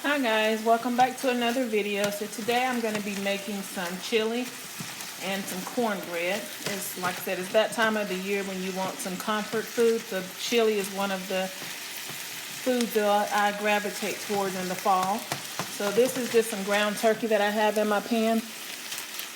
Hi guys, welcome back to another video. So today I'm going to be making some chili and some cornbread. It's like I said, it's that time of the year when you want some comfort food. So chili is one of the foods that I gravitate towards in the fall. So this is just some ground turkey that I have in my pan,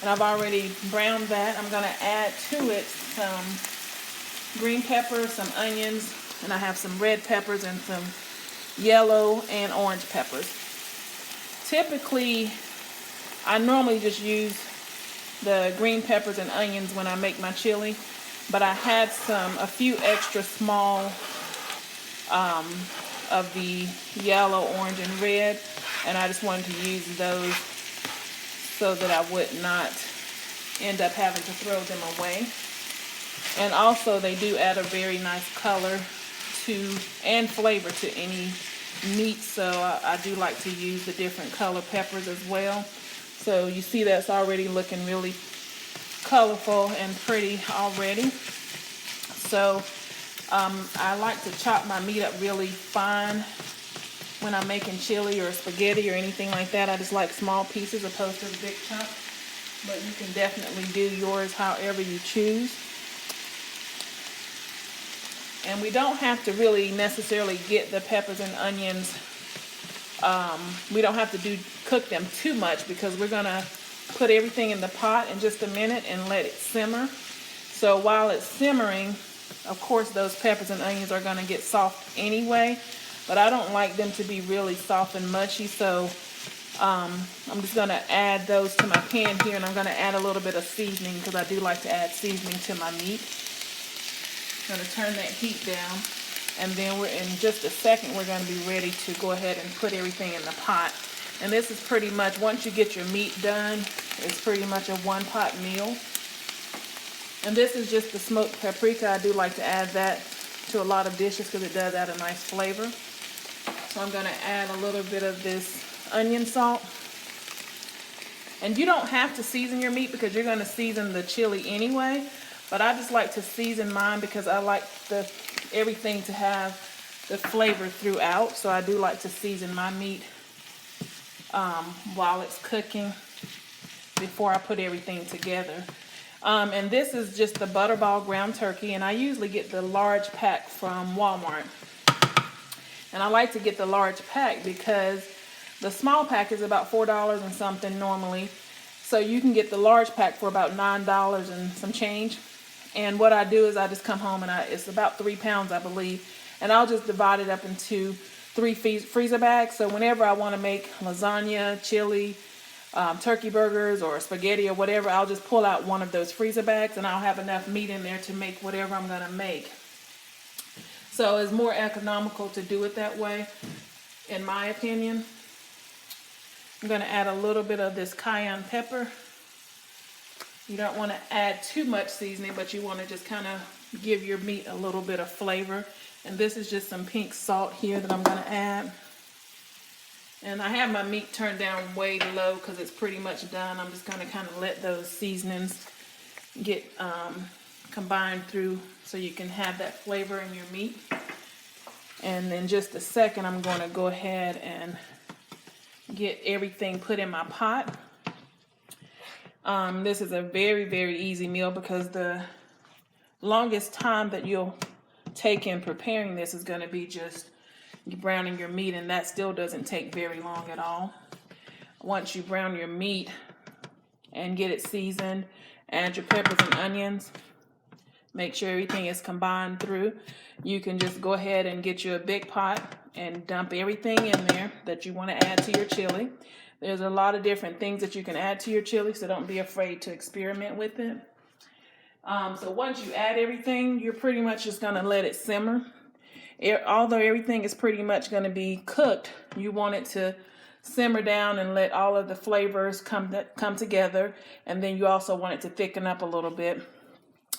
and I've already browned that. I'm going to add to it some green peppers, some onions, and I have some red peppers and some yellow and orange peppers. Typically, I normally just use the green peppers and onions when I make my chili, but I had a few extra small of the yellow, orange, and red, and I just wanted to use those so that I would not end up having to throw them away. And also, they do add a very nice color and flavor to any meat, so I do like to use the different color peppers as well. So you see that's already looking really colorful and pretty already. So I like to chop my meat up really fine when I'm making chili or spaghetti or anything like that. I just like small pieces opposed to the big chunk, but you can definitely do yours however you choose. And we don't have to really necessarily get the peppers and onions. We don't have to cook them too much, because we're gonna put everything in the pot in just a minute and let it simmer. So while it's simmering, of course those peppers and onions are gonna get soft anyway, but I don't like them to be really soft and mushy. So I'm just gonna add those to my pan here, and I'm gonna add a little bit of seasoning because I do like to add seasoning to my meat. Going to turn that heat down, and then in just a second we're going to be ready to go ahead and put everything in the pot. And this is pretty much, once you get your meat done, it's pretty much a one pot meal. And this is just the smoked paprika. I do like to add that to a lot of dishes because it does add a nice flavor. So I'm going to add a little bit of this onion salt. And you don't have to season your meat because you're going to season the chili anyway. But I just like to season mine because I like everything to have the flavor throughout. So I do like to season my meat while it's cooking before I put everything together. And this is just the Butterball ground turkey, and I usually get the large pack from Walmart. And I like to get the large pack because the small pack is about $4 and something normally. So you can get the large pack for about $9 and some change. And what I do is I just come home, and it's about 3 pounds, I believe, and I'll just divide it up into 3 freezer bags. So whenever I want to make lasagna, chili, turkey burgers, or spaghetti or whatever, I'll just pull out one of those freezer bags, and I'll have enough meat in there to make whatever I'm going to make. So it's more economical to do it that way, in my opinion. I'm going to add a little bit of this cayenne pepper. You don't want to add too much seasoning, but you want to just kind of give your meat a little bit of flavor. And this is just some pink salt here that I'm going to add. And I have my meat turned down way low because it's pretty much done. I'm just going to kind of let those seasonings get combined through so you can have that flavor in your meat. And in just a second, I'm going to go ahead and get everything put in my pot. This is a very, very easy meal because the longest time that you'll take in preparing this is going to be just browning your meat, and that still doesn't take very long at all. Once you brown your meat and get it seasoned, add your peppers and onions, make sure everything is combined through. You can just go ahead and get you a big pot and dump everything in there that you want to add to your chili. There's a lot of different things that you can add to your chili, so don't be afraid to experiment with it. So once you add everything, you're pretty much just going to let it simmer. Although everything is pretty much going to be cooked, you want it to simmer down and let all of the flavors come together. And then you also want it to thicken up a little bit.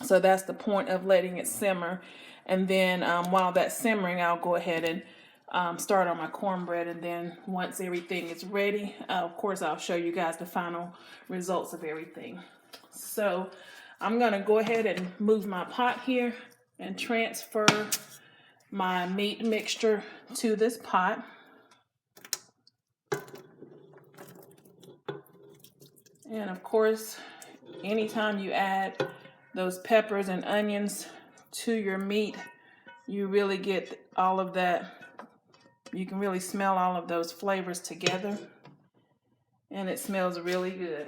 So that's the point of letting it simmer. And then while that's simmering, I'll go ahead and start on my cornbread, and then once everything is ready, of course I'll show you guys the final results of everything. So I'm going to go ahead and move my pot here and transfer my meat mixture to this pot. And of course, anytime you add those peppers and onions to your meat, you really get all of that. You can really smell all of those flavors together, and it smells really good.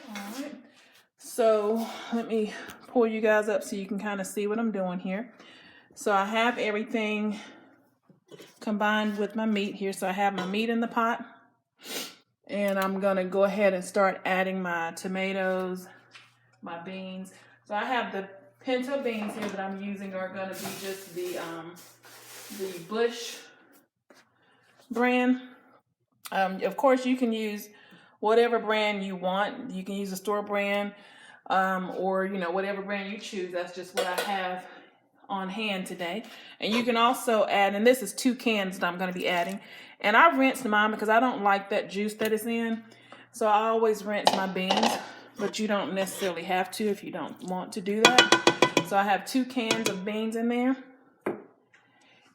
All right, so let me pull you guys up so you can kind of see what I'm doing here. So I have everything combined with my meat here. So I have my meat in the pot, and I'm gonna go ahead and start adding my tomatoes, my beans. So I have the pinto beans here that I'm using are gonna be just the Bush brand. Of course, you can use whatever brand you want. You can use a store brand, or whatever brand you choose. That's just what I have on hand today. And you can also add, and this is 2 cans that I'm going to be adding. And I rinsed mine because I don't like that juice that it's in. So I always rinse my beans, but you don't necessarily have to if you don't want to do that. So I have 2 cans of beans in there.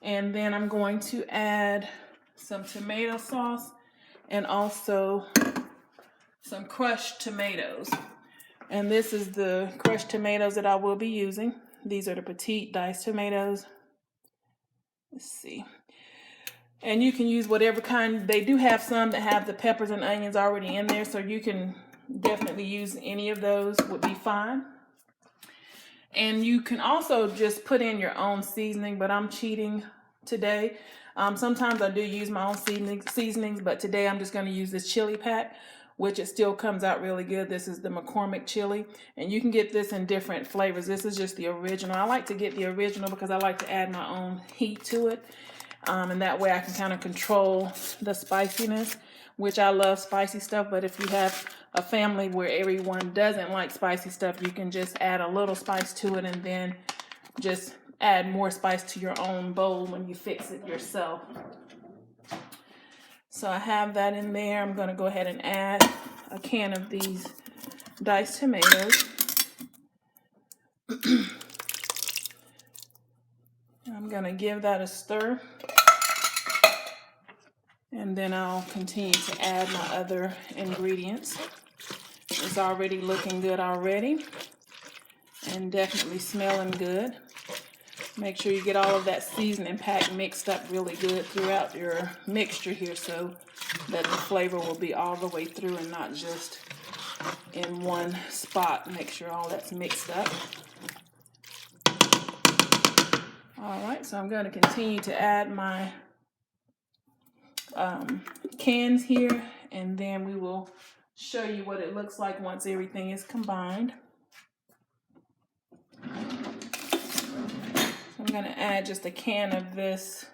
And then I'm going to add some tomato sauce and also some crushed tomatoes. And this is the crushed tomatoes that I will be using. These are the petite diced tomatoes. Let's see. And you can use whatever kind. They do have some that have the peppers and onions already in there, so you can definitely use any of those, would be fine. And you can also just put in your own seasoning, but I'm cheating today. Sometimes I do use my own seasonings, but today I'm just going to use this chili pack, which it still comes out really good. This is the McCormick chili, and you can get this in different flavors. This is just the original. I like to get the original because I like to add my own heat to it, and that way I can kind of control the spiciness, which I love spicy stuff. But if you have a family where everyone doesn't like spicy stuff, you can just add a little spice to it and then just add more spice to your own bowl when you fix it yourself. So I have that in there. I'm going to go ahead and add a can of these diced tomatoes. I'm going to give that a stir. And then I'll continue to add my other ingredients. It's already looking good already, and definitely smelling good. Make sure you get all of that seasoning pack mixed up really good throughout your mixture here so that the flavor will be all the way through and not just in one spot. Make sure all that's mixed up. All right, so I'm going to continue to add my cans here, and then we will show you what it looks like once everything is combined. I'm going to add just a can of this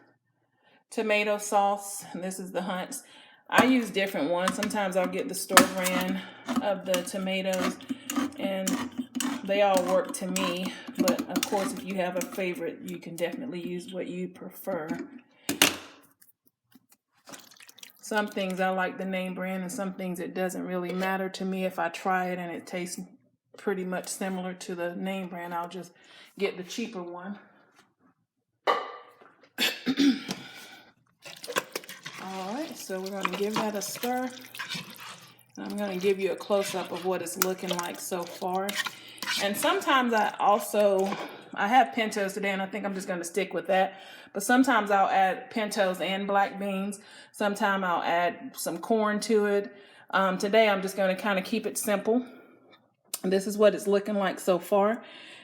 tomato sauce, and this is the Hunt's. I use different ones. Sometimes I'll get the store brand of the tomatoes, and they all work to me. But of course, if you have a favorite, you can definitely use what you prefer. Some things I like the name brand, and some things it doesn't really matter to me. If I try it and it tastes pretty much similar to the name brand, I'll just get the cheaper one. All right, so we're going to give that a stir. I'm going to give you a close-up of what it's looking like so far. And sometimes I have pintos today, and I think I'm just going to stick with that. But sometimes I'll add pintos and black beans. Sometimes I'll add some corn to it. Today I'm just going to kind of keep it simple. And this is what it's looking like so far.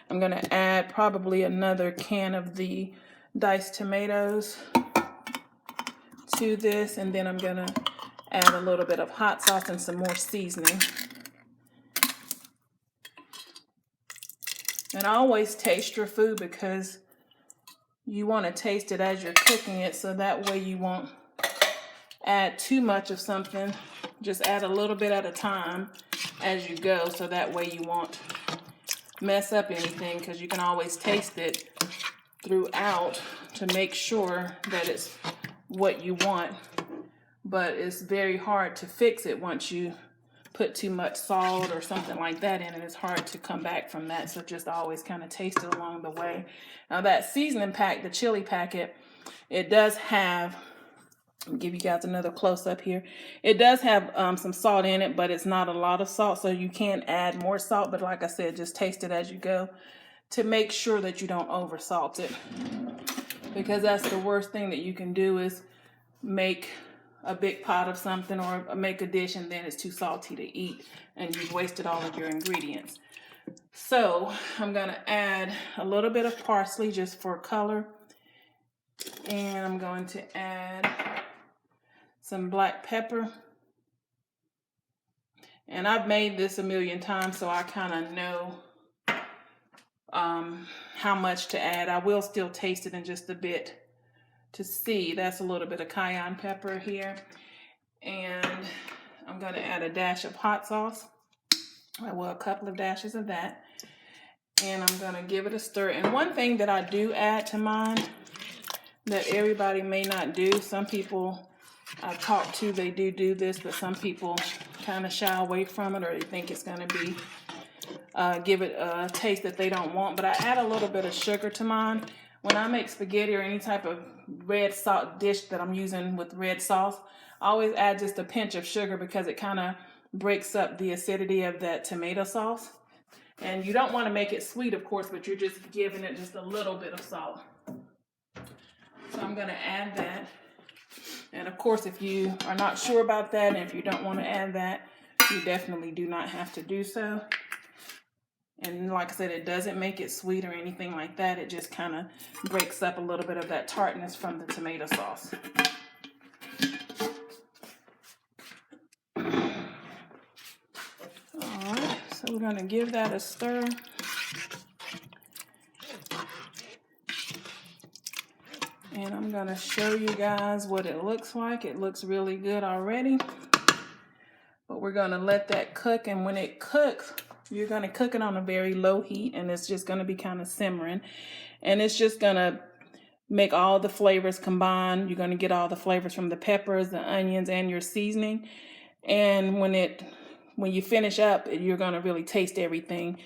I'm going to add probably another can of the diced tomatoes to this, and then I'm going to add a little bit of hot sauce and some more seasoning. And always taste your food because you want to taste it as you're cooking it, so that way you won't add too much of something. Just add a little bit at a time as you go, so that way you won't mess up anything, because you can always taste it throughout to make sure that it's what you want. But it's very hard to fix it once you put too much salt or something like that in it. It's hard to come back from that, so just always kind of taste it along the way. Now that seasoning pack, the chili packet, it does have I'll give you guys another close up here. It does have some salt in it, but it's not a lot of salt, so you can add more salt. But like I said, just taste it as you go to make sure that you don't over salt it, because that's the worst thing that you can do is make a big pot of something or make a dish and then it's too salty to eat and you've wasted all of your ingredients. So I'm going to add a little bit of parsley just for color, and I'm going to add some black pepper. And I've made this a million times, so I kind of know how much to add. I will still taste it in just a bit to see. That's a little bit of cayenne pepper here. And I'm going to add a dash of hot sauce. Well, a couple of dashes of that. And I'm going to give it a stir. And one thing that I do add to mine that everybody may not do, some people I talk to, they do this, but some people kind of shy away from it, or they think it's going to be give it a taste that they don't want. But I add a little bit of sugar to mine. When I make spaghetti or any type of red salt dish that I'm using with red sauce, I always add just a pinch of sugar because it kind of breaks up the acidity of that tomato sauce. And you don't want to make it sweet, of course, but you're just giving it just a little bit of salt. So I'm going to add that. And of course, if you are not sure about that, and if you don't want to add that, you definitely do not have to do so. And like I said, it doesn't make it sweet or anything like that. It just kind of breaks up a little bit of that tartness from the tomato sauce. All right, so we're going to give that a stir. And I'm going to show you guys what it looks like. It looks really good already. But we're going to let that cook. And when it cooks, you're going to cook it on a very low heat. And it's just going to be kind of simmering. And it's just going to make all the flavors combine. You're going to get all the flavors from the peppers, the onions, and your seasoning. And when you finish up, you're going to really taste everything.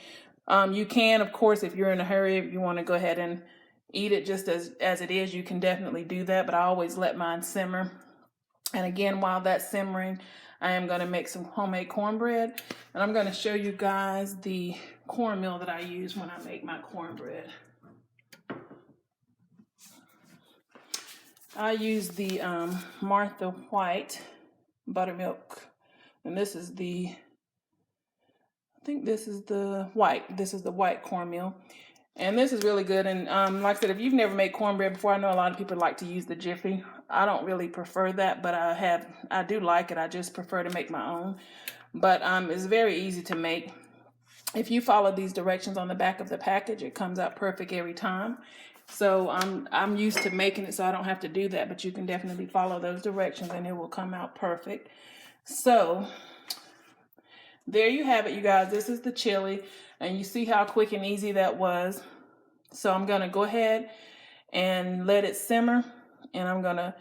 You can, of course, if you're in a hurry, if you want to go ahead and eat it just as it is, you can definitely do that, but I always let mine simmer. And again, while that's simmering, I am going to make some homemade cornbread, and I'm going to show you guys the cornmeal that I use when I make my cornbread. I use the Martha White buttermilk, and this is the white cornmeal. And this is really good. And like I said, if you've never made cornbread before, I know a lot of people like to use the Jiffy. I don't really prefer that, but I do like it. I just prefer to make my own. But it's very easy to make. If you follow these directions on the back of the package, it comes out perfect every time. So I'm used to making it, so I don't have to do that. But you can definitely follow those directions, and it will come out perfect. So there you have it, you guys. This is the chili. And you see how quick and easy that was. So I'm going to go ahead and let it simmer. And I'm going to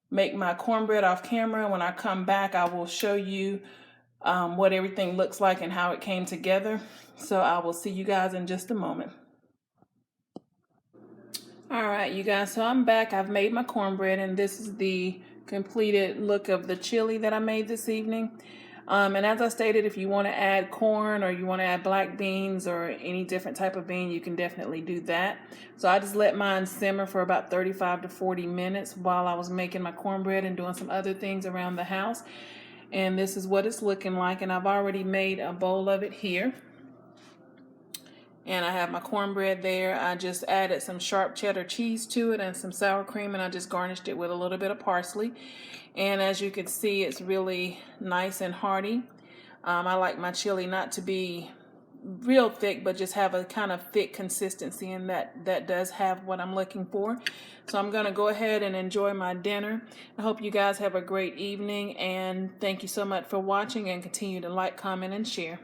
make my cornbread off camera. When I come back, I will show you what everything looks like and how it came together. So I will see you guys in just a moment. All right, you guys. So I'm back. I've made my cornbread. And this is the completed look of the chili that I made this evening. And as I stated, if you want to add corn or you want to add black beans or any different type of bean, you can definitely do that. So I just let mine simmer for about 35 to 40 minutes while I was making my cornbread and doing some other things around the house. And this is what it's looking like. And I've already made a bowl of it here. And I have my cornbread there. I just added some sharp cheddar cheese to it and some sour cream, and I just garnished it with a little bit of parsley. And as you can see, it's really nice and hearty. I like my chili not to be real thick, but just have a kind of thick consistency, and that does have what I'm looking for. So I'm going to go ahead and enjoy my dinner. I hope you guys have a great evening, and thank you so much for watching, and continue to like, comment, and share.